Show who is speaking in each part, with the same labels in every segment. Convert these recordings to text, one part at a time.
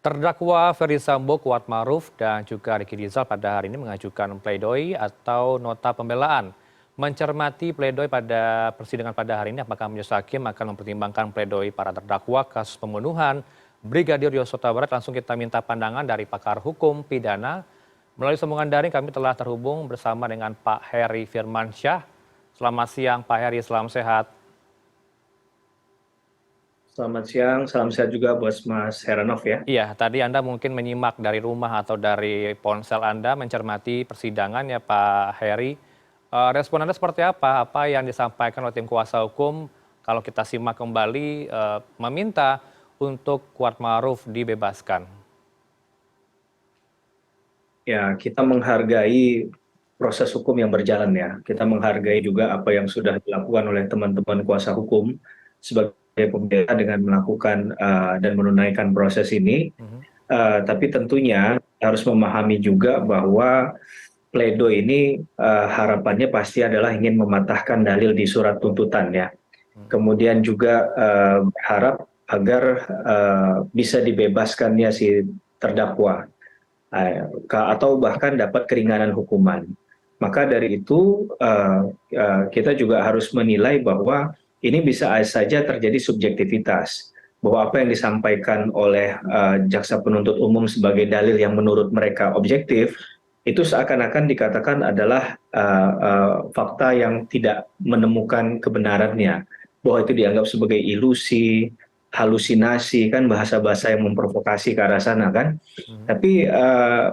Speaker 1: Terdakwa Ferdy Sambo, Kuatmaruf, dan juga Ricky Rizal pada hari ini mengajukan pledoi atau nota pembelaan. Mencermati pledoi pada persidangan pada hari ini, apakah majelis hakim akan mempertimbangkan pledoi para terdakwa kasus pembunuhan Brigadir Yosua Barat? Langsung kita minta pandangan dari pakar hukum pidana. Melalui sambungan daring kami telah terhubung bersama dengan Pak Heri Firmansyah. Selamat siang Pak Heri, selamat sehat.
Speaker 2: Selamat siang, salam sehat juga buat Mas Heranov ya.
Speaker 1: Iya, tadi Anda mungkin menyimak dari rumah atau dari ponsel Anda mencermati persidangan ya Pak Heri. Respon Anda seperti apa? Apa yang disampaikan oleh tim kuasa hukum kalau kita simak kembali meminta untuk Kuatmaruf dibebaskan?
Speaker 2: Ya, kita menghargai proses hukum yang berjalan ya. Kita menghargai juga apa yang sudah dilakukan oleh teman-teman kuasa hukum sebagai pembela dengan melakukan dan menunaikan proses ini.
Speaker 1: Mhm.
Speaker 2: Tapi tentunya harus memahami juga bahwa pledoi ini harapannya pasti adalah ingin mematahkan dalil di surat tuntutan ya. Kemudian juga berharap agar bisa dibebaskannya si terdakwa atau bahkan dapat keringanan hukuman. Maka dari itu kita juga harus menilai bahwa ini bisa saja terjadi subjektivitas, bahwa apa yang disampaikan oleh jaksa penuntut umum sebagai dalil yang menurut mereka objektif itu seakan-akan dikatakan adalah fakta yang tidak menemukan kebenarannya, bahwa itu dianggap sebagai ilusi, halusinasi, kan bahasa-bahasa yang memprovokasi ke arah sana kan.
Speaker 1: Mhm.
Speaker 2: Tapi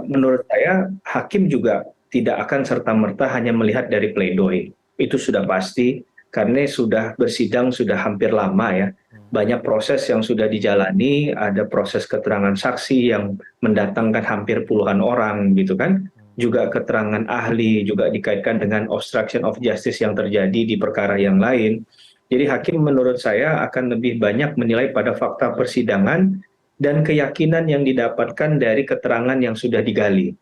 Speaker 2: menurut saya hakim juga tidak akan serta-merta hanya melihat dari pledoi. Itu sudah pasti karena sudah bersidang sudah hampir lama ya. Banyak proses yang sudah dijalani, ada proses keterangan saksi yang mendatangkan hampir puluhan orang gitu kan. Juga keterangan ahli juga dikaitkan dengan obstruction of justice yang terjadi di perkara yang lain. Jadi hakim menurut saya akan lebih banyak menilai pada fakta persidangan dan keyakinan yang didapatkan dari keterangan yang sudah digali.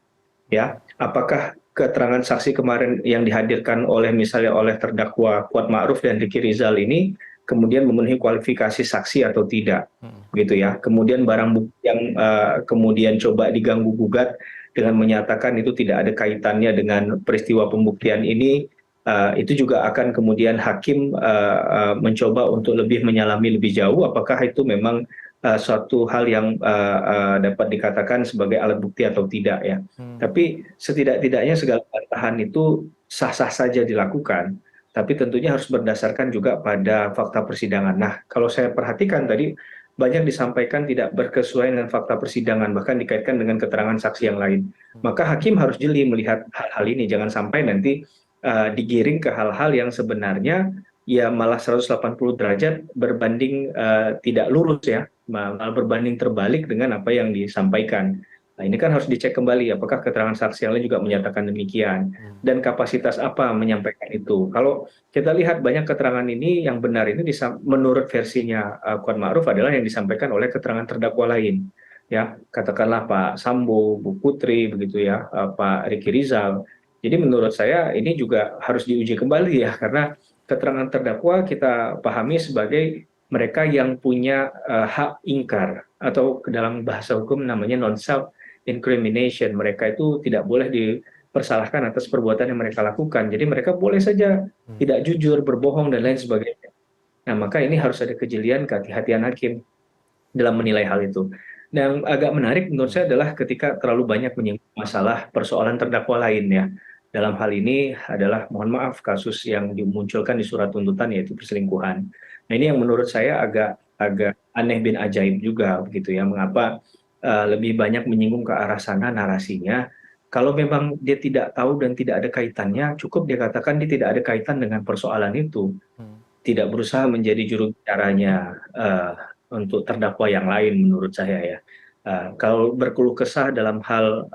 Speaker 2: Ya, apakah keterangan saksi kemarin yang dihadirkan oleh misalnya oleh terdakwa Kuatmaruf dan Ricky Rizal ini kemudian memenuhi kualifikasi saksi atau tidak,
Speaker 1: Mhm.
Speaker 2: gitu ya. Kemudian barang bukti yang kemudian coba diganggu gugat dengan menyatakan itu tidak ada kaitannya dengan peristiwa pembuktian ini, itu juga akan kemudian hakim mencoba untuk lebih menyalami lebih jauh apakah itu memang suatu hal yang dapat dikatakan sebagai alat bukti atau tidak ya.
Speaker 1: Hmm.
Speaker 2: Tapi setidak-tidaknya segala bantahan itu sah-sah saja dilakukan, tapi tentunya harus berdasarkan juga pada fakta persidangan. Nah, kalau saya perhatikan tadi banyak disampaikan tidak berkesesuaian dengan fakta persidangan, bahkan dikaitkan dengan keterangan saksi yang lain. Maka hakim harus jeli melihat hal-hal ini, jangan sampai nanti digiring ke hal-hal yang sebenarnya ya malah 180 derajat berbanding tidak lurus ya, malah berbanding terbalik dengan apa yang disampaikan. Nah, ini kan harus dicek kembali apakah keterangan saksi yang lain juga menyatakan demikian
Speaker 1: Hmm.
Speaker 2: dan kapasitas apa menyampaikan itu. Kalau kita lihat banyak keterangan ini yang benar ini menurut versinya Kuat Ma'ruf adalah yang disampaikan oleh keterangan terdakwa lain. Ya, katakanlah Pak Sambo, Bu Putri begitu ya, Pak Ricky Rizal. Jadi menurut saya ini juga harus diuji kembali ya karena keterangan terdakwa kita pahami sebagai mereka yang punya hak ingkar atau dalam bahasa hukum namanya non self incrimination. Mereka itu tidak boleh dipersalahkan atas perbuatan yang mereka lakukan. Jadi mereka boleh saja
Speaker 1: Hmm.
Speaker 2: tidak jujur, berbohong dan lain sebagainya. Nah, maka ini harus ada kejelian, kehati-hatian hakim dalam menilai hal itu. Dan agak menarik menurut
Speaker 1: Hmm.
Speaker 2: saya adalah ketika terlalu banyak menyinggung masalah persoalan terdakwa lain ya. Dalam hal ini adalah mohon maaf kasus yang dimunculkan di surat tuntutan yaitu perselingkuhan. Nah, ini yang menurut saya agak agak aneh bin ajaib juga begitu ya. Mengapa lebih banyak menyinggung ke arah sana narasinya? Kalau memang dia tidak tahu dan tidak ada kaitannya, cukup dia katakan dia tidak ada kaitan dengan persoalan itu,
Speaker 1: Hmm.
Speaker 2: tidak berusaha menjadi juru bicaranya untuk terdakwa yang lain menurut saya ya. Kalau berkeluh kesah dalam hal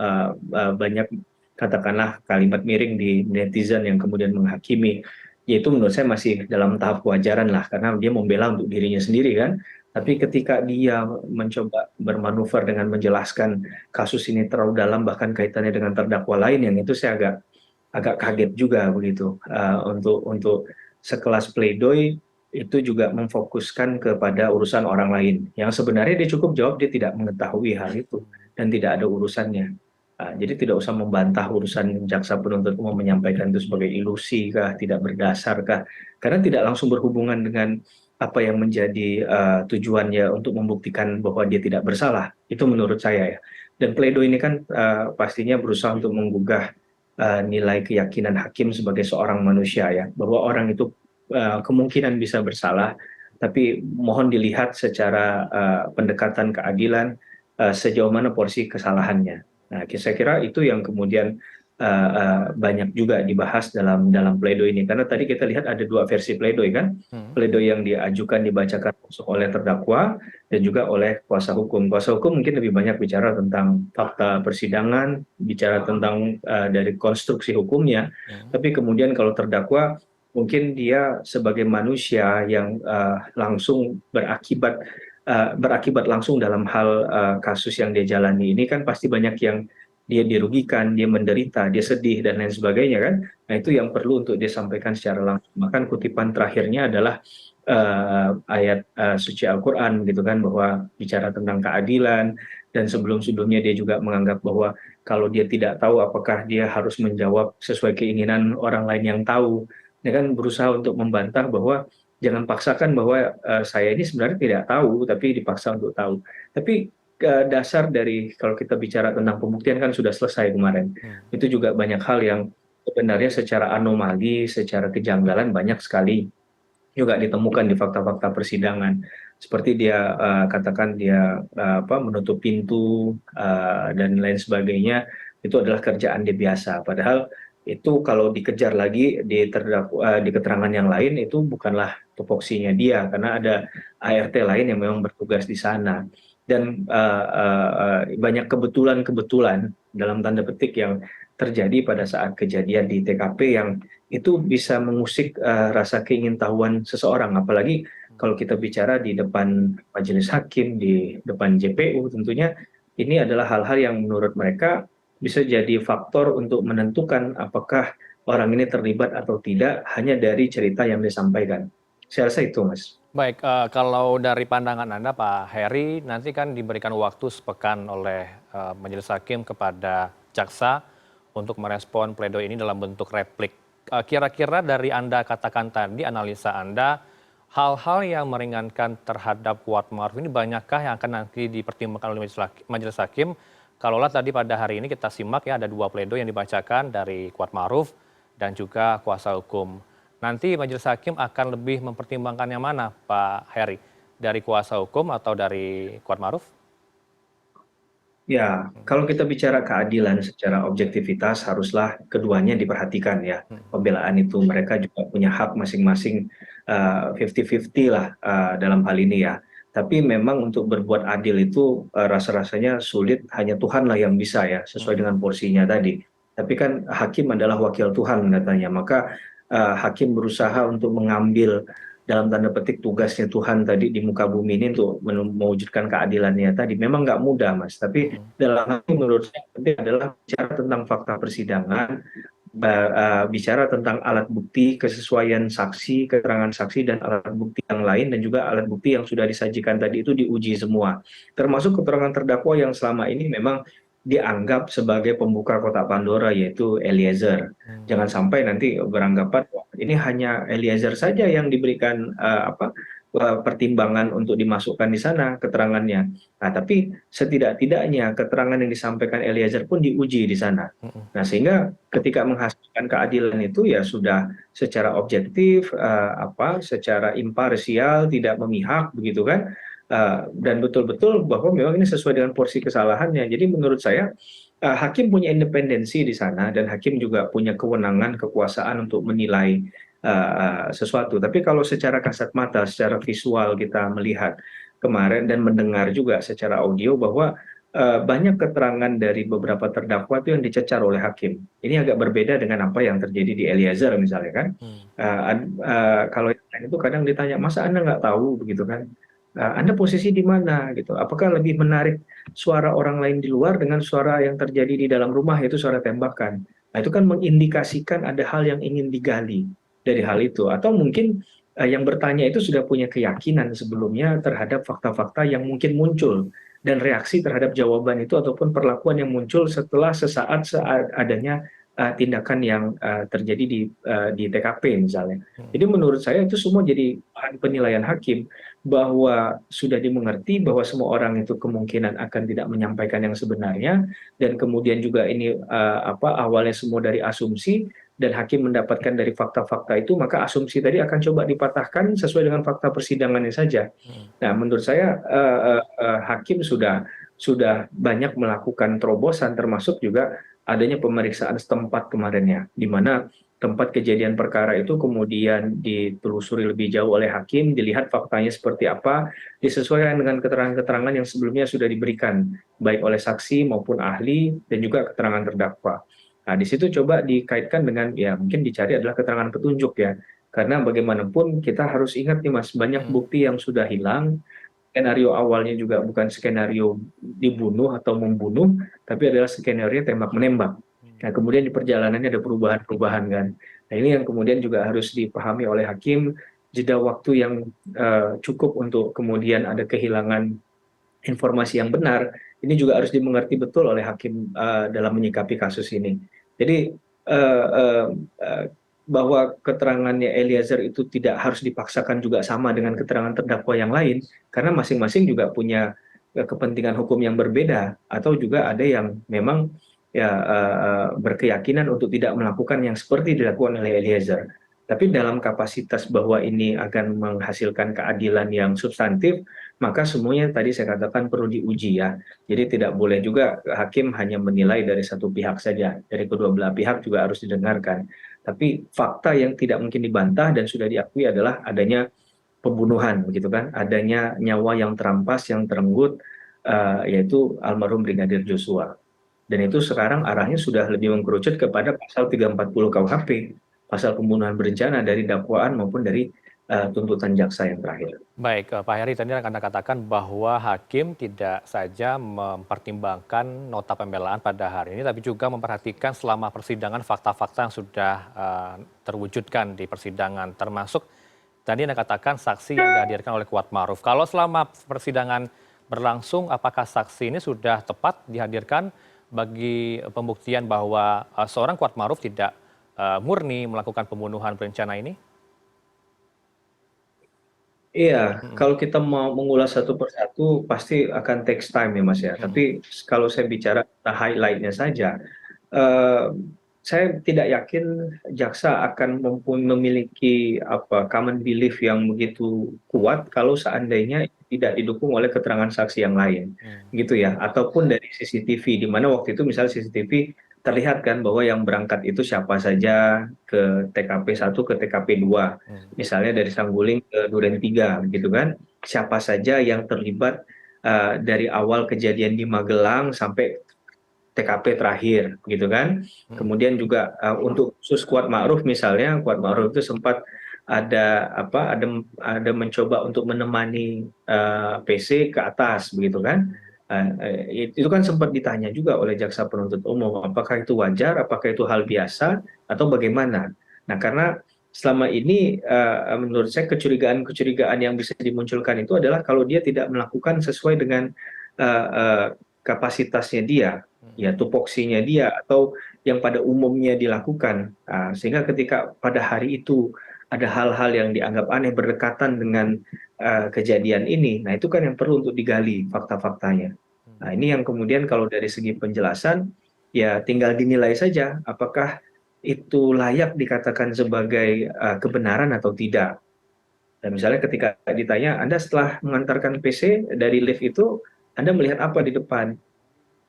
Speaker 2: banyak katakanlah kalimat miring di netizen yang kemudian menghakimi, yaitu menurut saya masih dalam tahap kewajaran lah karena dia membela untuk dirinya sendiri kan. Tapi ketika dia mencoba bermanuver dengan menjelaskan kasus ini terlalu dalam bahkan kaitannya dengan terdakwa lain yang itu saya agak agak kaget juga begitu untuk sekelas pledoi itu juga memfokuskan kepada urusan orang lain. Yang sebenarnya dia cukup jawab dia tidak mengetahui hal itu dan tidak ada urusannya. Jadi tidak usah membantah urusan jaksa penuntut umum menyampaikan itu sebagai ilusi kah, tidak berdasar kah, karena tidak langsung berhubungan dengan apa yang menjadi tujuannya untuk membuktikan bahwa dia tidak bersalah. Itu menurut saya ya. Dan pledoi ini kan pastinya berusaha untuk menggugah nilai keyakinan hakim sebagai seorang manusia ya, bahwa orang itu kemungkinan bisa bersalah, tapi mohon dilihat secara pendekatan keadilan sejauh mana porsi kesalahannya. Nah, saya kira itu yang kemudian banyak juga dibahas dalam pledoi ini, karena tadi kita lihat ada dua versi pledoi kan, pledoi yang diajukan dibacakan langsung oleh terdakwa dan juga oleh kuasa hukum. Kuasa hukum mungkin lebih banyak bicara tentang fakta persidangan, bicara tentang dari konstruksi hukumnya, tapi kemudian kalau terdakwa mungkin dia sebagai manusia yang langsung berakibat langsung dalam hal kasus yang dia jalani ini kan pasti banyak yang dia dirugikan, dia menderita, dia sedih dan lain sebagainya kan. Nah itu yang perlu untuk dia sampaikan secara langsung. Bahkan kutipan terakhirnya adalah ayat suci Al-Quran gitu kan, bahwa bicara tentang keadilan, dan sebelum-sebelumnya dia juga menganggap bahwa kalau dia tidak tahu apakah dia harus menjawab sesuai keinginan orang lain yang tahu. Dia kan berusaha untuk membantah bahwa jangan paksakan bahwa saya ini sebenarnya tidak tahu, tapi dipaksa untuk tahu. Tapi dasar dari kalau kita bicara tentang pembuktian kan sudah selesai kemarin. Itu juga banyak hal yang sebenarnya secara anomali, secara kejanggalan banyak sekali juga ditemukan di fakta-fakta persidangan. Seperti dia katakan dia menutup pintu dan lain sebagainya, itu adalah kerjaan dia biasa. Padahal itu kalau dikejar lagi di keterangan yang lain itu bukanlah tupoksinya dia, karena ada ART lain yang memang bertugas di sana. Dan banyak kebetulan-kebetulan dalam tanda petik yang terjadi pada saat kejadian di TKP yang itu bisa mengusik rasa keingintahuan seseorang, apalagi kalau kita bicara di depan majelis hakim, di depan JPU, tentunya ini adalah hal-hal yang menurut mereka bisa jadi faktor untuk menentukan apakah orang ini terlibat atau tidak hanya dari cerita yang disampaikan. Saya rasa itu, Mas.
Speaker 1: Baik, kalau dari pandangan Anda Pak Heri, nanti kan diberikan waktu sepekan oleh majelis hakim kepada jaksa untuk merespon pledoi ini dalam bentuk replik. Kira-kira dari Anda katakan tadi, analisa Anda, hal-hal yang meringankan terhadap Kuatmaruf ini banyakkah yang akan nanti dipertimbangkan oleh majelis hakim? Kalaulah tadi pada hari ini kita simak ya, ada dua pledoi yang dibacakan dari Kuatmaruf dan juga kuasa hukum. Nanti majelis hakim akan lebih mempertimbangkan yang mana, Pak Heri? Dari kuasa hukum atau dari Kuatmaruf?
Speaker 2: Ya, kalau kita bicara keadilan secara objektivitas, haruslah keduanya diperhatikan ya. Pembelaan itu mereka juga punya hak masing-masing 50-50 lah dalam hal ini ya. Tapi memang untuk berbuat adil itu rasa-rasanya sulit, hanya Tuhan lah yang bisa ya, sesuai dengan porsinya tadi. Tapi kan hakim adalah wakil Tuhan katanya, maka hakim berusaha untuk mengambil dalam tanda petik tugasnya Tuhan tadi di muka bumi ini untuk mewujudkan keadilannya tadi. Memang nggak mudah, Mas. Tapi dalam hal ini menurut saya penting adalah bicara tentang fakta persidangan, bicara tentang alat bukti, kesesuaian saksi, keterangan saksi, dan alat bukti yang lain, dan juga alat bukti yang sudah disajikan tadi itu diuji semua. Termasuk keterangan terdakwa yang selama ini memang dianggap sebagai pembuka kotak Pandora, yaitu Eliezer. Jangan sampai nanti beranggapan ini hanya Eliezer saja yang diberikan pertimbangan untuk dimasukkan di sana keterangannya. Nah, tapi setidak-tidaknya keterangan yang disampaikan Eliezer pun diuji di sana. Nah, sehingga ketika menghasilkan keadilan itu ya sudah secara objektif, secara imparsial, tidak memihak, begitu kan? Dan betul-betul bahwa memang ini sesuai dengan porsi kesalahannya. Jadi menurut saya hakim punya independensi di sana, dan hakim juga punya kewenangan, kekuasaan untuk menilai sesuatu. Tapi kalau secara kasat mata, secara visual kita melihat kemarin dan mendengar juga secara audio bahwa banyak keterangan dari beberapa terdakwa itu yang dicecar oleh hakim. Ini agak berbeda dengan apa yang terjadi di Eliezer misalnya kan. Kalau yang itu kadang ditanya, masa Anda nggak tahu begitu kan? Anda posisi di mana gitu? Apakah lebih menarik suara orang lain di luar dengan suara yang terjadi di dalam rumah, yaitu suara tembakan? Nah, itu kan mengindikasikan ada hal yang ingin digali dari hal itu, atau mungkin yang bertanya itu sudah punya keyakinan sebelumnya terhadap fakta-fakta yang mungkin muncul dan reaksi terhadap jawaban itu ataupun perlakuan yang muncul setelah sesaat adanya tindakan yang terjadi di TKP misalnya.
Speaker 1: Hmm.
Speaker 2: Jadi menurut saya itu semua jadi bahan penilaian hakim bahwa sudah dimengerti bahwa semua orang itu kemungkinan akan tidak menyampaikan yang sebenarnya dan kemudian juga ini awalnya semua dari asumsi dan hakim mendapatkan dari fakta-fakta itu, maka asumsi tadi akan coba dipatahkan sesuai dengan fakta persidangannya saja.
Speaker 1: Hmm.
Speaker 2: Nah, menurut saya hakim sudah banyak melakukan terobosan, termasuk juga adanya pemeriksaan setempat kemarinnya, di mana tempat kejadian perkara itu kemudian ditelusuri lebih jauh oleh hakim, dilihat faktanya seperti apa, disesuaikan dengan keterangan-keterangan yang sebelumnya sudah diberikan, baik oleh saksi maupun ahli, dan juga keterangan terdakwa. Nah, di situ coba dikaitkan dengan ya mungkin dicari adalah keterangan petunjuk ya. Karena bagaimanapun kita harus ingat nih Mas, banyak
Speaker 1: Hmm.
Speaker 2: bukti yang sudah hilang. Skenario awalnya juga bukan skenario dibunuh atau membunuh, tapi adalah skenario tembak-menembak. Nah, kemudian di perjalanannya ada perubahan-perubahan kan. Nah, ini yang kemudian juga harus dipahami oleh hakim, jeda waktu yang cukup untuk kemudian ada kehilangan informasi yang benar, ini juga harus dimengerti betul oleh hakim dalam menyikapi kasus ini. Jadi eh, eh, eh, bahwa keterangannya Eliezer itu tidak harus dipaksakan juga sama dengan keterangan terdakwa yang lain, karena masing-masing juga punya kepentingan hukum yang berbeda, atau juga ada yang memang ya berkeyakinan untuk tidak melakukan yang seperti dilakukan oleh Eliezer. Tapi dalam kapasitas bahwa ini akan menghasilkan keadilan yang substantif, maka semuanya tadi saya katakan perlu diuji ya. Jadi tidak boleh juga hakim hanya menilai dari satu pihak saja. Dari kedua belah pihak juga harus didengarkan. Tapi fakta yang tidak mungkin dibantah dan sudah diakui adalah adanya pembunuhan, begitu kan? Adanya nyawa yang terampas, yang terenggut, yaitu almarhum Brigadir Joshua. Dan itu sekarang arahnya sudah lebih mengkerucut kepada pasal 340 KUHP, pasal pembunuhan berencana dari dakwaan maupun dari tuntutan jaksa yang terakhir.
Speaker 1: Baik, Pak Heri, tadi Anda katakan bahwa hakim tidak saja mempertimbangkan nota pembelaan pada hari ini, tapi juga memperhatikan selama persidangan fakta-fakta yang sudah terwujudkan di persidangan, termasuk tadi Anda katakan saksi yang dihadirkan oleh Kuat Maruf. Kalau selama persidangan berlangsung, apakah saksi ini sudah tepat dihadirkan bagi pembuktian bahwa seorang Kuat Maruf tidak murni melakukan pembunuhan berencana ini?
Speaker 2: Iya,
Speaker 1: Mm,
Speaker 2: kalau kita mau mengulas satu persatu pasti akan takes time ya Mas ya.
Speaker 1: mm,
Speaker 2: Tapi kalau saya bicara highlight-nya saja, eh, saya tidak yakin jaksa akan memiliki common belief yang begitu
Speaker 1: mm,
Speaker 2: kuat kalau seandainya tidak didukung oleh keterangan saksi yang lain,
Speaker 1: mm,
Speaker 2: gitu ya. Ataupun dari CCTV, di mana waktu itu misalnya CCTV terlihat kan bahwa yang berangkat itu siapa saja ke TKP 1 ke TKP 2,
Speaker 1: mm.
Speaker 2: misalnya dari Sangguling ke Duren 3 gitu kan, siapa saja yang terlibat dari awal kejadian di Magelang sampai TKP terakhir gitu kan.
Speaker 1: Mm.
Speaker 2: Kemudian juga untuk khusus Kuat Ma'ruf misalnya, Kuat Ma'ruf itu sempat ada mencoba untuk menemani PC ke atas begitu kan. Itu kan sempat ditanya juga oleh jaksa penuntut umum, apakah itu wajar, apakah itu hal biasa atau bagaimana. Nah, karena selama ini menurut saya kecurigaan-kecurigaan yang bisa dimunculkan itu adalah kalau dia tidak melakukan sesuai dengan uh, uh, kapasitasnya dia, ya tupoksinya dia, atau yang pada umumnya dilakukan. Sehingga ketika pada hari itu ada hal-hal yang dianggap aneh berdekatan dengan kejadian ini, nah itu kan yang perlu untuk digali fakta-faktanya. Nah, ini yang kemudian kalau dari segi penjelasan, ya tinggal dinilai saja apakah itu layak dikatakan sebagai kebenaran atau tidak. Dan misalnya ketika ditanya, Anda setelah mengantarkan PC dari lift itu, Anda melihat apa di depan?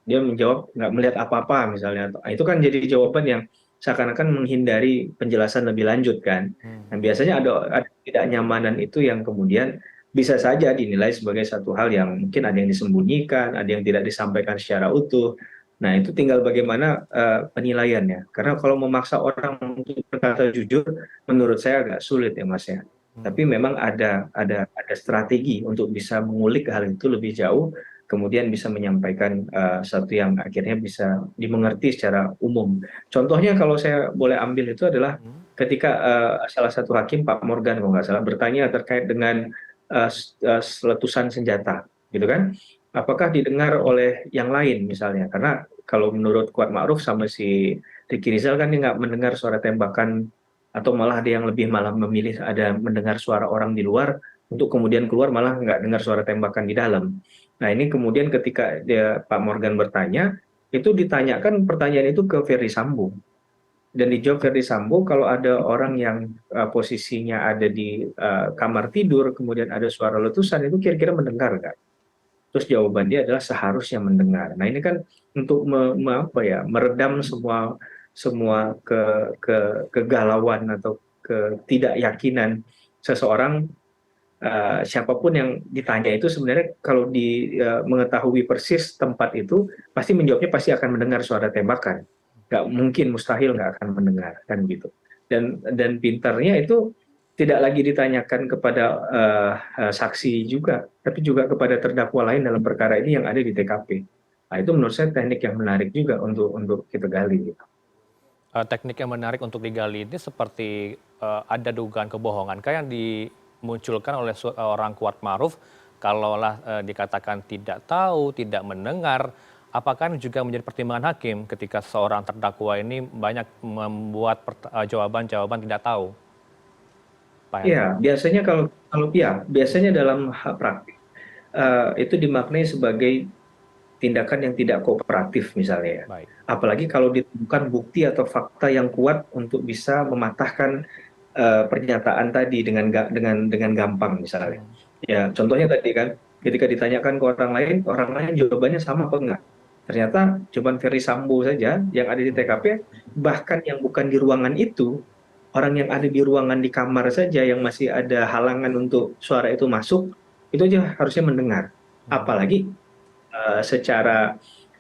Speaker 2: Dia menjawab nggak melihat apa-apa misalnya. Nah, itu kan jadi jawaban yang seakan-akan menghindari penjelasan lebih lanjut kan. Nah,
Speaker 1: Hmm.
Speaker 2: biasanya ada ketidaknyamanan itu yang kemudian bisa saja dinilai sebagai satu hal yang mungkin ada yang disembunyikan, ada yang tidak disampaikan secara utuh. Nah, itu tinggal bagaimana penilaiannya. Karena kalau memaksa orang untuk berkata jujur, menurut saya agak sulit ya Mas ya. Tapi
Speaker 1: Hmm.
Speaker 2: memang ada strategi untuk bisa mengulik hal itu lebih jauh, kemudian bisa menyampaikan satu yang akhirnya bisa dimengerti secara umum. Contohnya kalau saya boleh ambil itu adalah
Speaker 1: Hmm.
Speaker 2: ketika salah satu hakim, Pak Morgan kalau nggak salah, bertanya terkait dengan letusan senjata, gitu kan? Apakah didengar oleh yang lain misalnya? Karena kalau menurut Kuat Ma'ruf sama si Ricky Rizal kan dia nggak mendengar suara tembakan, atau malah ada yang lebih malah memilih ada mendengar suara orang di luar untuk kemudian keluar malah nggak dengar suara tembakan di dalam. Nah ini kemudian ketika Pak Morgan bertanya, itu ditanyakan pertanyaan itu ke Ferry Sambo, dan dijawab Ferdy Sambo kalau ada orang yang posisinya ada di kamar tidur, kemudian ada suara letusan, itu kira-kira mendengar nggak? Terus jawaban dia adalah seharusnya mendengar. Nah ini kan untuk apa ya, meredam semua semua kegalauan atau ketidakyakinan seseorang, siapapun yang ditanya itu sebenarnya kalau mengetahui persis tempat itu pasti menjawabnya pasti akan mendengar suara tembakan, nggak mungkin, mustahil nggak akan mendengar kan gitu. Dan pintarnya itu tidak lagi ditanyakan kepada saksi juga, tapi juga kepada terdakwa lain dalam perkara ini yang ada di TKP. Nah, itu menurut saya teknik yang menarik juga untuk kita gali gitu.
Speaker 1: Teknik yang menarik untuk digali ini seperti ada dugaan kebohongan kayak yang dimunculkan oleh seorang Kuat Maruf, kalaulah dikatakan tidak tahu, tidak mendengar, apakah ini juga menjadi pertimbangan hakim ketika seorang terdakwa ini banyak membuat jawaban-jawaban tidak tahu, Pak Heri?
Speaker 2: Ya, biasanya kalau ya, biasanya dalam hal praktik itu dimaknai sebagai tindakan yang tidak kooperatif misalnya ya.
Speaker 1: Baik.
Speaker 2: Apalagi kalau ditemukan bukti atau fakta yang kuat untuk bisa mematahkan pernyataan tadi dengan gampang misalnya.
Speaker 1: Hmm.
Speaker 2: Ya, contohnya tadi kan ketika ditanyakan ke orang lain jawabannya sama apa enggak. Ternyata jawaban Ferry Sambo saja yang ada di TKP, bahkan yang bukan di ruangan itu, orang yang ada di ruangan di kamar saja yang masih ada halangan untuk suara itu masuk, itu aja harusnya mendengar.
Speaker 1: Hmm.
Speaker 2: Apalagi secara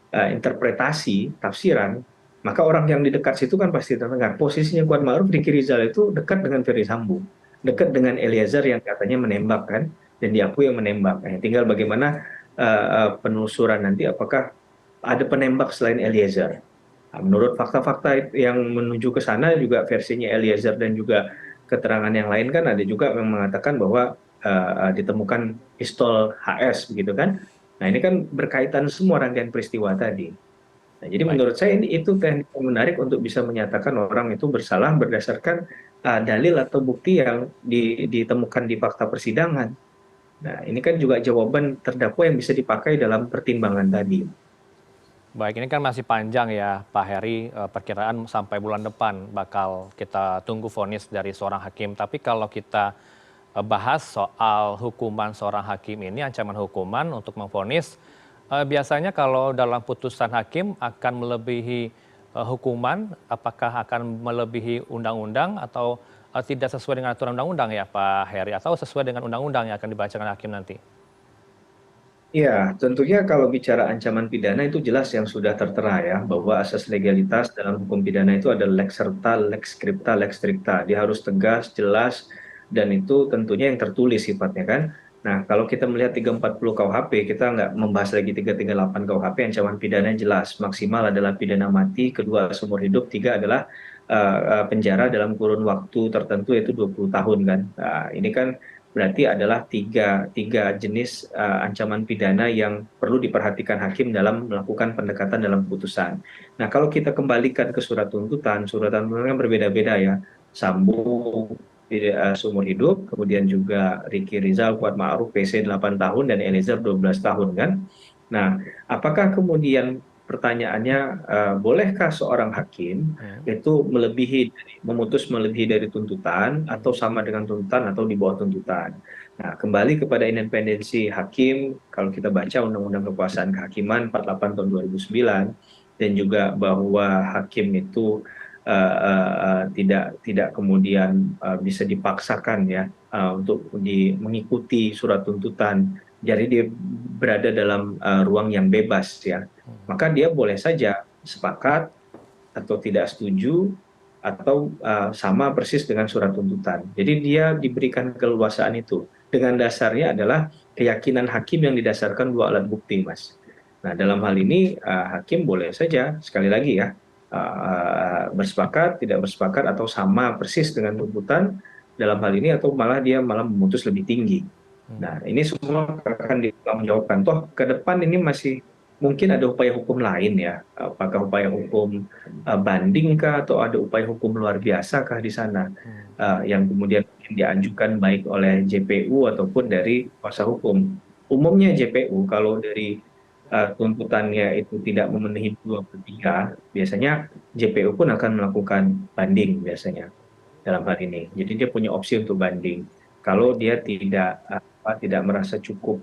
Speaker 2: interpretasi, tafsiran, maka orang yang di dekat situ kan pasti terdengar. Posisinya Kuat Ma'ruf, Ricky Rizal itu dekat dengan Ferry Sambo, dekat dengan Eliezer yang katanya menembak kan, dan diakui yang menembak. Nah, tinggal bagaimana penelusuran nanti apakah ada penembak selain Eliezer. Nah, menurut fakta-fakta yang menuju ke sana juga versinya Eliezer dan juga keterangan yang lain kan ada juga yang mengatakan bahwa ditemukan pistol HS begitu kan. Nah ini kan berkaitan semua rangkaian peristiwa tadi. Nah, jadi
Speaker 1: Baik.
Speaker 2: menurut saya ini itu teknik yang menarik untuk bisa menyatakan orang itu bersalah berdasarkan dalil atau bukti yang ditemukan di fakta persidangan. Nah ini kan juga jawaban terdakwa yang bisa dipakai dalam pertimbangan tadi.
Speaker 1: Baik, ini kan masih panjang ya Pak Heri, perkiraan sampai bulan depan bakal kita tunggu vonis dari seorang hakim. Tapi kalau kita bahas soal hukuman seorang hakim ini, ancaman hukuman untuk memvonis, biasanya kalau dalam putusan hakim akan melebihi hukuman, apakah akan melebihi undang-undang atau tidak sesuai dengan aturan undang-undang ya Pak Heri, atau sesuai dengan undang-undang yang akan dibacakan hakim nanti?
Speaker 2: Ya, tentunya kalau bicara ancaman pidana itu jelas yang sudah tertera ya,
Speaker 1: Mhm.
Speaker 2: bahwa asas legalitas dalam hukum pidana itu ada lex serta, lex scripta, lex stricta. Dia harus tegas, jelas, dan itu tentunya yang tertulis sifatnya kan. Nah, kalau kita melihat 340 KUHP, kita nggak membahas lagi 338 KUHP, ancaman pidana jelas. Maksimal adalah pidana mati, kedua seumur hidup, tiga adalah penjara dalam kurun waktu tertentu yaitu 20 tahun kan. Nah, ini kan berarti adalah tiga jenis ancaman pidana yang perlu diperhatikan hakim dalam melakukan pendekatan dalam putusan. Nah, kalau kita kembalikan ke surat tuntutan kan berbeda-beda ya. Sambo seumur hidup, kemudian juga Ricky Rizal, Kuat Ma'ruf, PC 8 tahun, dan Eliezer 12 tahun kan. Nah, apakah kemudian pertanyaannya, bolehkah seorang hakim
Speaker 1: Mhm.
Speaker 2: itu memutus melebihi dari tuntutan atau
Speaker 1: Mhm.
Speaker 2: sama dengan tuntutan atau di bawah tuntutan. Nah, kembali kepada independensi hakim, kalau kita baca Undang-Undang Kekuasaan Kehakiman 48 tahun 2009, dan juga bahwa hakim itu tidak kemudian bisa dipaksakan ya untuk mengikuti surat tuntutan. Jadi dia berada dalam ruang yang bebas ya.
Speaker 1: Mhm.
Speaker 2: Maka dia boleh saja sepakat atau tidak setuju atau sama persis dengan surat tuntutan. Jadi dia diberikan keleluasaan itu. Dengan dasarnya adalah keyakinan hakim yang didasarkan dua alat bukti, Mas. Nah, dalam hal ini hakim boleh saja, sekali lagi ya, bersepakat, tidak bersepakat, atau sama persis dengan tuntutan dalam hal ini, atau malah dia malah memutus lebih tinggi. Nah, ini semua akan dipertanggungjawabkan. Toh ke depan ini masih mungkin ada upaya hukum lain ya. Apakah upaya hukum banding kah, atau ada upaya hukum luar biasa kah di sana, yang kemudian mungkin diajukan baik oleh JPU ataupun dari kuasa hukum. Umumnya JPU kalau dari tuntutannya itu tidak memenuhi 2/3, biasanya JPU pun akan melakukan banding biasanya dalam hal ini. Jadi dia punya opsi untuk banding. Kalau
Speaker 1: Baik.
Speaker 2: dia tidak merasa cukup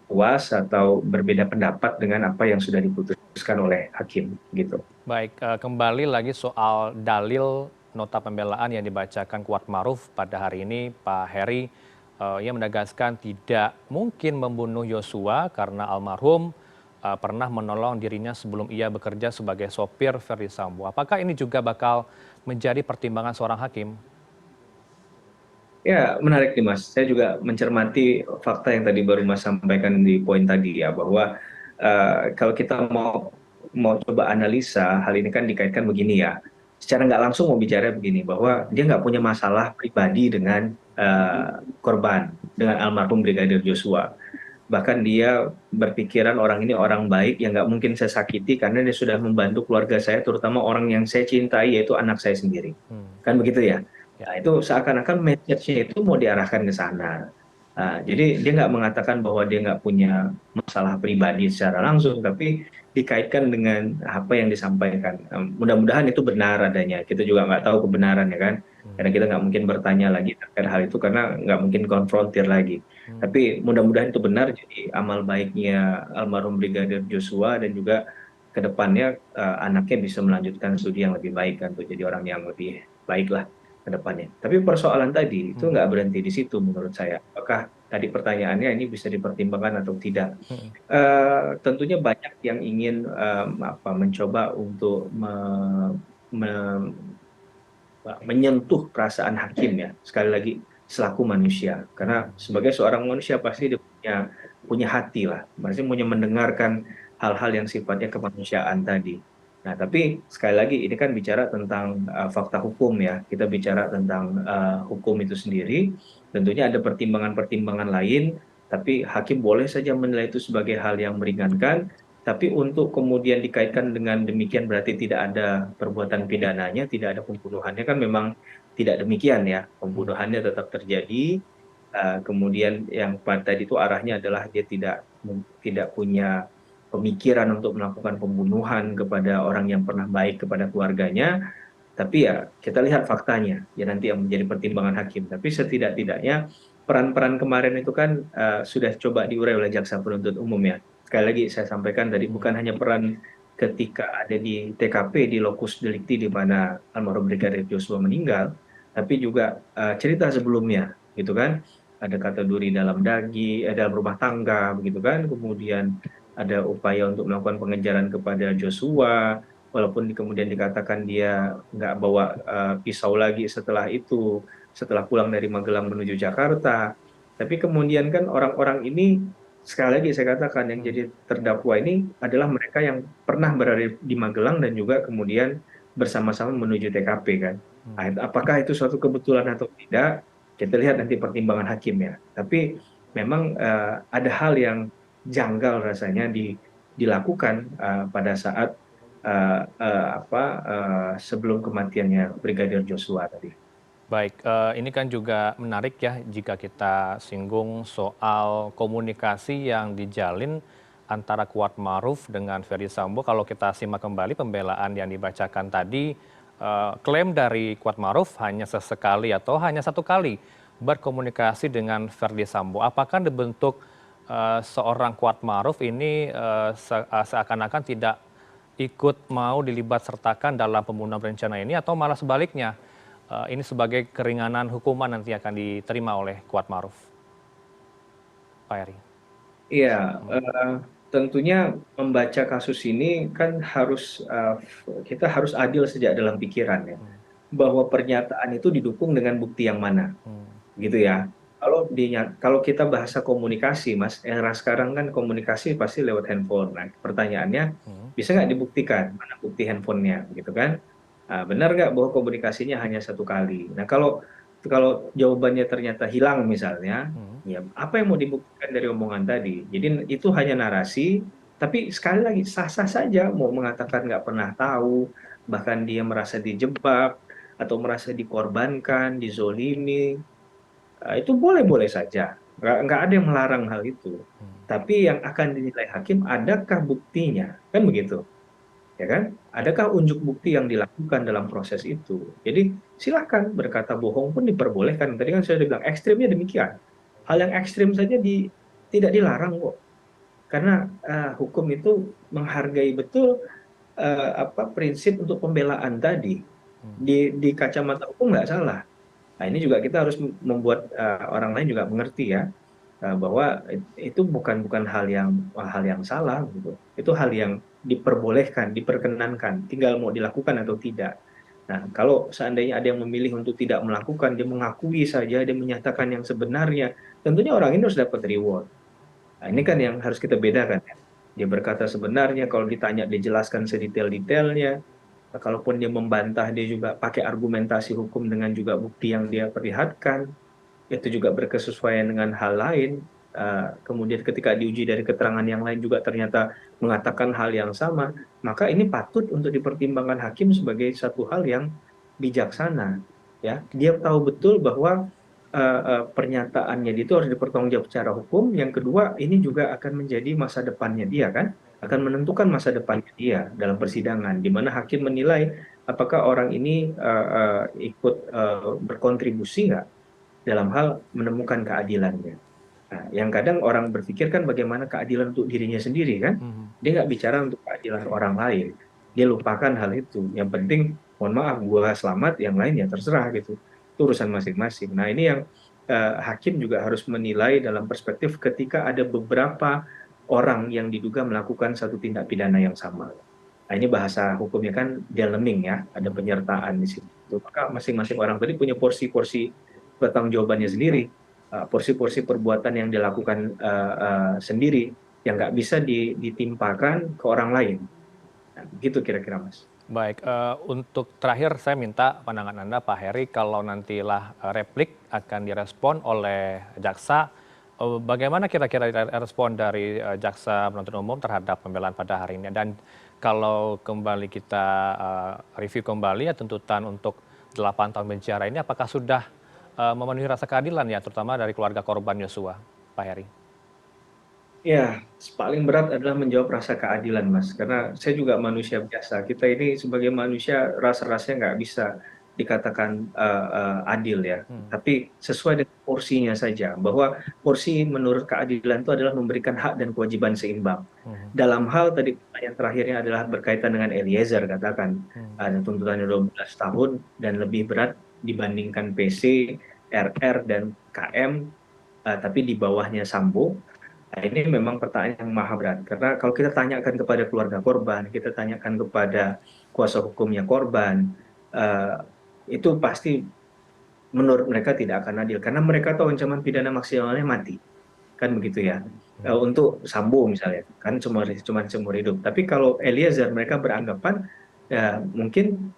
Speaker 2: puas atau berbeda pendapat dengan apa yang sudah diputuskan oleh hakim gitu.
Speaker 1: Baik, kembali lagi soal dalil nota pembelaan yang dibacakan Kuat Maruf pada hari ini, Pak Heri. Ia menegaskan tidak mungkin membunuh Yosua karena almarhum pernah menolong dirinya sebelum ia bekerja sebagai sopir Verdi Sambo. Apakah ini juga bakal menjadi pertimbangan seorang hakim?
Speaker 2: Ya, menarik nih Mas. Saya juga mencermati fakta yang tadi baru Mas sampaikan di poin tadi ya, bahwa kalau kita mau coba analisa hal ini kan dikaitkan begini ya. Secara nggak langsung mau bicara begini, bahwa dia nggak punya masalah pribadi dengan korban, dengan almarhum Brigadir Joshua. Bahkan dia berpikiran orang ini orang baik yang nggak mungkin saya sakiti karena dia sudah membantu keluarga saya, terutama orang yang saya cintai, yaitu anak saya sendiri.
Speaker 1: Hmm,
Speaker 2: Kan begitu ya?
Speaker 1: ya.
Speaker 2: Nah, itu seakan-akan message-nya itu mau diarahkan ke sana. Nah, jadi dia nggak mengatakan bahwa dia nggak punya masalah pribadi secara langsung, tapi dikaitkan dengan apa yang disampaikan. Mudah-mudahan itu benar adanya. Kita juga nggak tahu kebenaran ya kan,
Speaker 1: Hmm,
Speaker 2: karena kita nggak mungkin bertanya lagi terkait hal itu karena nggak mungkin konfrontir lagi.
Speaker 1: hmm.
Speaker 2: Tapi mudah-mudahan itu benar, jadi amal baiknya almarhum Brigadir Joshua, dan juga ke depannya anaknya bisa melanjutkan studi yang lebih baik kan, untuk jadi orang yang lebih baik lah ke depannya. Tapi persoalan tadi itu
Speaker 1: Hmm,
Speaker 2: nggak berhenti di situ menurut saya. Apakah tadi pertanyaannya ini bisa dipertimbangkan atau tidak?
Speaker 1: hmm,
Speaker 2: Tentunya banyak yang ingin mencoba untuk menyentuh perasaan hakim ya. Sekali lagi, selaku manusia. Karena
Speaker 1: hmm.
Speaker 2: sebagai seorang manusia pasti dia punya hati lah. Maksudnya punya mendengarkan hal-hal yang sifatnya kemanusiaan tadi. Nah, tapi sekali lagi ini kan bicara tentang fakta hukum ya. Kita bicara tentang hukum itu sendiri. Tentunya ada pertimbangan-pertimbangan lain, tapi hakim boleh saja menilai itu sebagai hal yang meringankan. Tapi untuk kemudian dikaitkan dengan demikian berarti tidak ada perbuatan pidananya, tidak ada pembunuhannya, kan memang tidak demikian ya.
Speaker 1: Hmm.
Speaker 2: Pembunuhannya tetap terjadi. Kemudian yang pada tadi itu arahnya adalah dia tidak punya pemikiran untuk melakukan pembunuhan kepada orang yang pernah baik kepada keluarganya. Tapi ya kita lihat faktanya, ya nanti yang menjadi pertimbangan hakim. Tapi setidak-tidaknya peran-peran kemarin itu kan sudah coba diurai oleh jaksa penuntut umum ya. Sekali lagi saya sampaikan tadi, bukan hanya peran ketika ada di TKP, di lokus delikti di mana almarhum Brigadir Joshua meninggal, tapi juga cerita sebelumnya, gitu kan. Ada kata duri dalam dalam rumah tangga, begitu kan. Kemudian ada upaya untuk melakukan pengejaran kepada Joshua, walaupun kemudian dikatakan dia nggak bawa pisau lagi setelah itu, setelah pulang dari Magelang menuju Jakarta. Tapi kemudian kan orang-orang ini, sekali lagi saya katakan, yang
Speaker 1: Hmm,
Speaker 2: jadi terdakwa ini adalah mereka yang pernah berada di Magelang dan juga kemudian bersama-sama menuju TKP kan.
Speaker 1: hmm.
Speaker 2: Nah, apakah itu suatu kebetulan atau tidak? Kita lihat nanti pertimbangan hakim ya. Tapi memang ada hal yang janggal rasanya dilakukan pada saat sebelum kematiannya Brigadir Joshua tadi.
Speaker 1: Baik, ini kan juga menarik ya jika kita singgung soal komunikasi yang dijalin antara Kuat Maruf dengan Ferdi Sambo. Kalau kita simak kembali pembelaan yang dibacakan tadi, klaim dari Kuat Maruf hanya sesekali atau hanya satu kali berkomunikasi dengan Ferdi Sambo. Apakah dibentuk seorang Kuat Maruf ini seakan-akan tidak ikut mau dilibat sertakan dalam pembunuhan berencana ini, atau malah sebaliknya? Ini sebagai keringanan hukuman nanti akan diterima oleh Kuat Maruf, Pak Heri.
Speaker 2: Iya,
Speaker 1: Hmm,
Speaker 2: tentunya membaca kasus ini kan kita harus adil sejak dalam pikiran ya,
Speaker 1: hmm,
Speaker 2: bahwa pernyataan itu didukung dengan bukti yang mana,
Speaker 1: hmm,
Speaker 2: gitu ya. kalau kita bahasa komunikasi, Mas, era sekarang kan komunikasi pasti lewat handphone. Nah, pertanyaannya,
Speaker 1: Hmm.
Speaker 2: bisa nggak dibuktikan mana bukti handphonenya, gitu kan? Nah, benar nggak bahwa komunikasinya hanya satu kali? Nah, kalau kalau jawabannya ternyata hilang misalnya,
Speaker 1: Hmm.
Speaker 2: ya apa yang mau dibuktikan dari omongan tadi? Jadi itu hanya narasi, tapi sekali lagi sah-sah saja mau mengatakan nggak pernah tahu, bahkan dia merasa dijebak atau merasa dikorbankan, dizolimi. Itu boleh-boleh saja, nggak ada yang melarang hal itu. Tapi yang akan dinilai hakim, adakah buktinya? Kan begitu, ya kan? Adakah unjuk bukti yang dilakukan dalam proses itu? Jadi silahkan berkata bohong pun diperbolehkan. Tadi kan saya sudah bilang ekstrimnya demikian. Hal yang ekstrim saja tidak dilarang kok. Karena hukum itu menghargai betul prinsip untuk pembelaan tadi. Di kacamata hukum nggak salah. Nah, ini juga kita harus membuat orang lain juga mengerti ya, bahwa itu bukan hal yang salah gitu. Itu hal yang diperbolehkan, diperkenankan, tinggal mau dilakukan atau tidak. Nah, kalau seandainya ada yang memilih untuk tidak melakukan, dia mengakui saja, dia menyatakan yang sebenarnya, tentunya orang ini harus dapat reward. Nah, ini kan yang harus kita bedakan ya. Dia berkata sebenarnya, kalau ditanya dijelaskan sedetail-detailnya. Nah, kalaupun dia membantah, dia juga pakai argumentasi hukum dengan juga bukti yang dia perlihatkan, itu juga berkesesuaian dengan hal lain. Kemudian ketika diuji dari keterangan yang lain juga ternyata mengatakan hal yang sama, maka ini patut untuk dipertimbangkan hakim sebagai satu hal yang bijaksana. Ya, dia tahu betul bahwa pernyataannya itu harus dipertanggungjawab secara hukum. Yang kedua, ini juga akan menjadi masa depannya dia kan, akan menentukan masa depannya dia dalam persidangan, di mana hakim menilai apakah orang ini ikut berkontribusi nggak dalam hal menemukan keadilannya. Nah, yang kadang orang berpikir kan bagaimana keadilan untuk dirinya sendiri kan, dia nggak bicara untuk keadilan orang lain, dia lupakan hal itu. Yang penting, mohon maaf, gua selamat, yang lain ya terserah gitu. Itu urusan masing-masing. Nah, ini yang hakim juga harus menilai dalam perspektif ketika ada beberapa orang yang diduga melakukan satu tindak pidana yang sama. Nah, ini bahasa hukumnya kan dileming ya, ada penyertaan di situ. Maka masing-masing orang tadi punya porsi-porsi pertanggungjawabannya sendiri, porsi-porsi perbuatan yang dilakukan sendiri yang nggak bisa ditimpakan ke orang lain. Nah, begitu kira-kira, Mas.
Speaker 1: Baik, untuk terakhir saya minta pandangan Anda, Pak Heri, kalau nantilah replik akan direspon oleh jaksa, bagaimana kira-kira respon dari jaksa penuntut umum terhadap pembelaan pada hari ini? Dan kalau kembali kita review kembali ya tuntutan untuk 8 tahun penjara ini, apakah sudah memenuhi rasa keadilan ya, terutama dari keluarga korban Yosua, Pak Heri?
Speaker 2: Ya, paling berat adalah menjawab rasa keadilan, Mas. Karena saya juga manusia biasa. Kita ini sebagai manusia rasa-rasanya nggak bisa dikatakan adil ya.
Speaker 1: Hmm.
Speaker 2: Tapi sesuai dengan porsinya saja. Bahwa porsi menurut keadilan itu adalah memberikan hak dan kewajiban seimbang.
Speaker 1: Hmm.
Speaker 2: Dalam hal tadi pertanyaan terakhirnya adalah berkaitan dengan Eliezer, katakan
Speaker 1: Hmm.
Speaker 2: ada tuntutannya 12 tahun dan lebih berat dibandingkan PC, RR, dan KM, tapi di bawahnya Sambo. Nah, ini memang pertanyaan yang maha berat. Karena kalau kita tanyakan kepada keluarga korban, kita tanyakan kepada kuasa hukumnya korban, eh, itu pasti menurut mereka tidak akan adil. Karena mereka tahu ancaman pidana maksimalnya mati. Kan begitu ya. Untuk Sambo misalnya, kan cuma seumur hidup. Tapi kalau Eliezer, mereka beranggapan ya, mungkin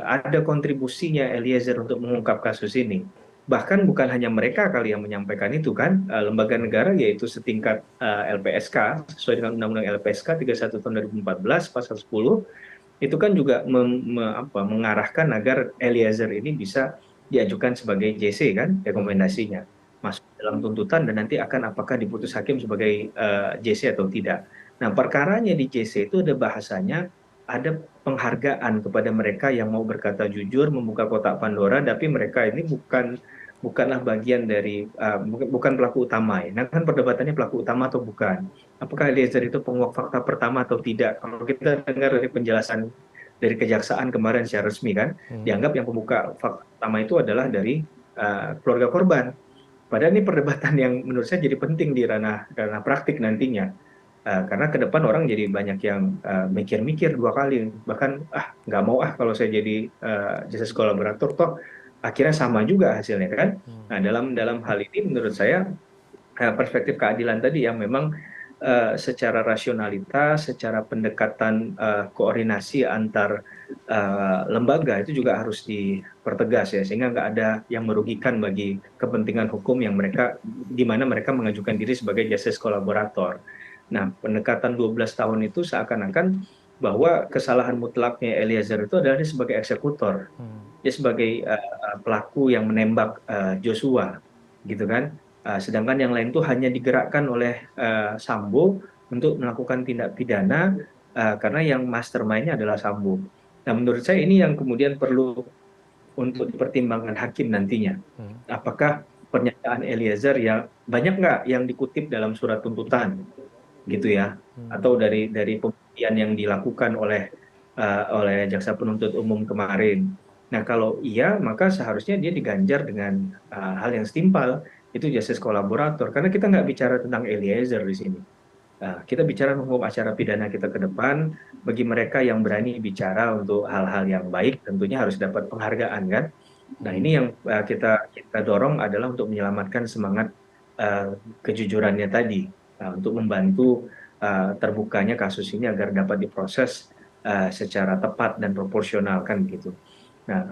Speaker 2: ada kontribusinya Eliezer untuk mengungkap kasus ini. Bahkan bukan hanya mereka kali yang menyampaikan itu kan, lembaga negara yaitu setingkat LPSK, sesuai dengan Undang-Undang LPSK 31 tahun 2014 pasal 10, itu kan juga mengarahkan agar Eliezer ini bisa diajukan sebagai JC kan, rekomendasinya masuk dalam tuntutan dan nanti akan apakah diputus hakim sebagai JC atau tidak. Nah, perkaranya di JC itu ada bahasanya, ada penghargaan kepada mereka yang mau berkata jujur, membuka kotak Pandora, tapi mereka ini bukanlah bagian dari bukan pelaku utama ya. Nah, kan perdebatannya pelaku utama atau bukan. Apakah Eliezer itu penguak fakta pertama atau tidak? Kalau kita dengar dari penjelasan dari kejaksaan kemarin secara resmi kan,
Speaker 1: Hmm.
Speaker 2: dianggap yang pembuka fakta pertama itu adalah dari keluarga korban. Padahal ini perdebatan yang menurut saya jadi penting di ranah praktik nantinya. Karena ke depan orang jadi banyak yang mikir-mikir dua kali. Bahkan, nggak mau kalau saya jadi justice kolaborator, toh akhirnya sama juga hasilnya kan.
Speaker 1: Hmm.
Speaker 2: Nah, dalam dalam hal ini menurut saya perspektif keadilan tadi yang memang secara rasionalitas, secara pendekatan koordinasi antar lembaga itu juga harus dipertegas ya, sehingga nggak ada yang merugikan bagi kepentingan hukum yang mereka di mana mereka mengajukan diri sebagai justice kolaborator. Nah, pendekatan 12 tahun itu seakan-akan bahwa kesalahan mutlaknya Eliezer itu adalah dia sebagai eksekutor,
Speaker 1: Hmm.
Speaker 2: dia sebagai pelaku yang menembak Joshua, gitu kan. Sedangkan yang lain itu hanya digerakkan oleh Sambo untuk melakukan tindak pidana karena yang mastermind-nya adalah Sambo. Nah, menurut saya ini yang kemudian perlu untuk dipertimbangkan hakim nantinya.
Speaker 1: Hmm.
Speaker 2: Apakah pernyataan Eliezer yang banyak nggak yang dikutip dalam surat tuntutan, gitu ya,
Speaker 1: Hmm.
Speaker 2: atau dari pembuktian yang dilakukan oleh jaksa penuntut umum kemarin. Nah, kalau iya, maka seharusnya dia diganjar dengan hal yang setimpal, itu justice kolaborator. Karena kita nggak bicara tentang Eliezer di sini. Kita bicara hukum acara pidana kita ke depan, bagi mereka yang berani bicara untuk hal-hal yang baik, tentunya harus dapat penghargaan kan. Nah,
Speaker 1: Hmm.
Speaker 2: ini yang kita dorong adalah untuk menyelamatkan semangat kejujurannya tadi, untuk membantu terbukanya kasus ini agar dapat diproses secara tepat dan proporsional kan begitu. Nah,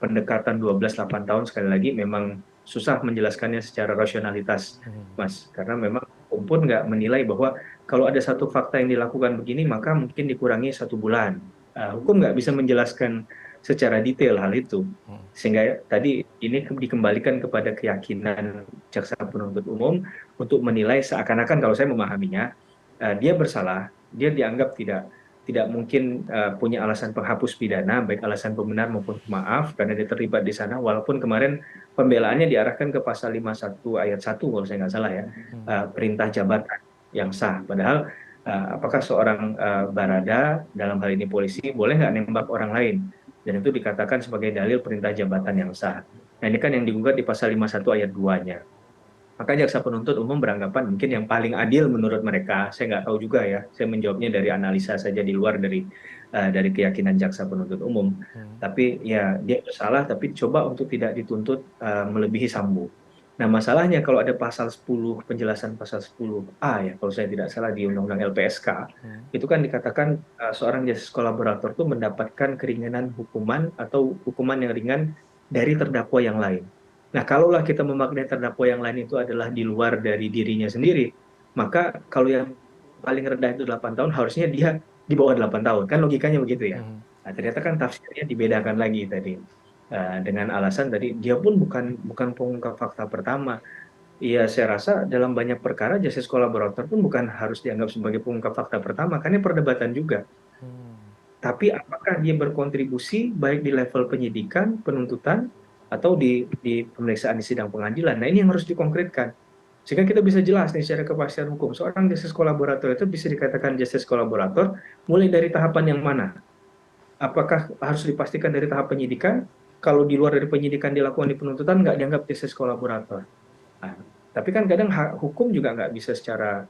Speaker 2: pendekatan 12-8 tahun sekali lagi memang susah menjelaskannya secara rasionalitas,
Speaker 1: Hmm.
Speaker 2: Mas, karena memang hukum pun nggak menilai bahwa kalau ada satu fakta yang dilakukan begini maka mungkin dikurangi 1 bulan. Hukum nggak bisa menjelaskan secara detail hal itu,
Speaker 1: Hmm.
Speaker 2: sehingga tadi ini dikembalikan kepada keyakinan jaksa penuntut umum untuk menilai seakan-akan kalau saya memahaminya dia bersalah, dia dianggap tidak mungkin punya alasan penghapus pidana, baik alasan pembenar maupun pemaaf, karena dia terlibat di sana, walaupun kemarin pembelaannya diarahkan ke pasal 51 ayat 1, kalau saya nggak salah ya,
Speaker 1: Hmm.
Speaker 2: perintah jabatan yang sah. Padahal, apakah seorang barada, dalam hal ini polisi, boleh nggak nembak orang lain? Dan itu dikatakan sebagai dalil perintah jabatan yang sah. Nah, ini kan yang digugat di pasal 51 ayat 2-nya. Maka jaksa penuntut umum beranggapan mungkin yang paling adil menurut mereka, saya nggak tahu juga ya, saya menjawabnya dari analisa saja di luar dari keyakinan jaksa penuntut umum.
Speaker 1: Hmm.
Speaker 2: Tapi ya dia bersalah, tapi coba untuk tidak dituntut melebihi Sambo. Nah, masalahnya kalau ada pasal 10, penjelasan pasal 10A ya, kalau saya tidak salah di Undang-Undang LPSK,
Speaker 1: Hmm.
Speaker 2: itu kan dikatakan seorang justice kolaborator itu mendapatkan keringanan hukuman atau hukuman yang ringan dari terdakwa yang lain. Nah, kalaulah kita memaknai terdakwa yang lain itu adalah di luar dari dirinya sendiri, maka kalau yang paling rendah itu 8 tahun, harusnya dia di bawah 8 tahun. Kan logikanya begitu ya.
Speaker 1: Hmm.
Speaker 2: Nah, ternyata kan tafsirnya dibedakan lagi tadi. Dengan alasan tadi, dia pun bukan bukan pengungkap fakta pertama. Iya, saya rasa dalam banyak perkara justice kolaborator pun bukan harus dianggap sebagai pengungkap fakta pertama, karena ini perdebatan juga.
Speaker 1: Hmm.
Speaker 2: Tapi apakah dia berkontribusi baik di level penyidikan, penuntutan, atau di pemeriksaan di sidang pengadilan. Nah, ini yang harus dikonkretkan. Sehingga kita bisa jelas nih secara kepastian hukum. Seorang justice kolaborator itu bisa dikatakan justice kolaborator mulai dari tahapan yang mana? Apakah harus dipastikan dari tahap penyidikan? Kalau di luar dari penyidikan dilakukan di penuntutan, nggak dianggap justice kolaborator. Nah, tapi kan kadang hukum juga nggak bisa secara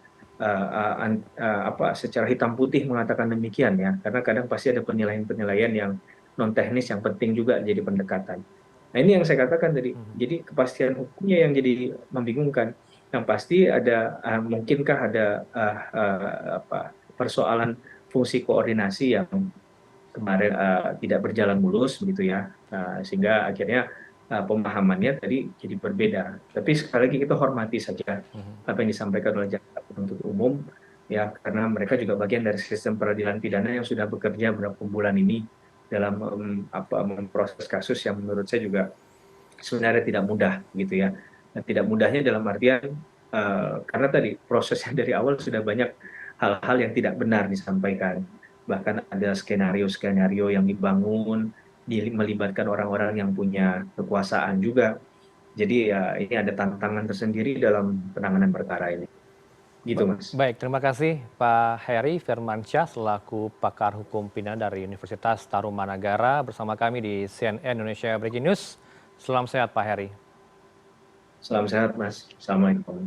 Speaker 2: secara hitam putih mengatakan demikian ya, karena kadang pasti ada penilaian-penilaian yang non teknis yang penting juga jadi pendekatan. Nah, ini yang saya katakan tadi.
Speaker 1: Hmm.
Speaker 2: Jadi kepastian hukumnya yang jadi membingungkan. Yang pasti ada mungkinkah ada persoalan fungsi koordinasi yang kemarin tidak berjalan mulus begitu ya, sehingga akhirnya pemahamannya tadi jadi berbeda. Tapi sekali lagi kita hormati saja
Speaker 1: Hmm.
Speaker 2: apa yang disampaikan oleh jaksa penuntut umum ya, karena mereka juga bagian dari sistem peradilan pidana yang sudah bekerja beberapa bulan ini dalam memproses kasus yang menurut saya juga sebenarnya tidak mudah gitu ya. Dan tidak mudahnya dalam artian karena tadi prosesnya dari awal sudah banyak hal-hal yang tidak benar disampaikan. Bahkan ada skenario-skenario yang dibangun, melibatkan orang-orang yang punya kekuasaan juga. Jadi ya ini ada tantangan tersendiri dalam penanganan perkara ini. Gitu, Mas.
Speaker 1: Baik, terima kasih Pak Heri Firmansyah selaku pakar hukum pidana dari Universitas Tarumanagara bersama kami di CNN Indonesia Breaking News. Salam sehat Pak Heri.
Speaker 2: Salam sehat, Mas. Assalamualaikum.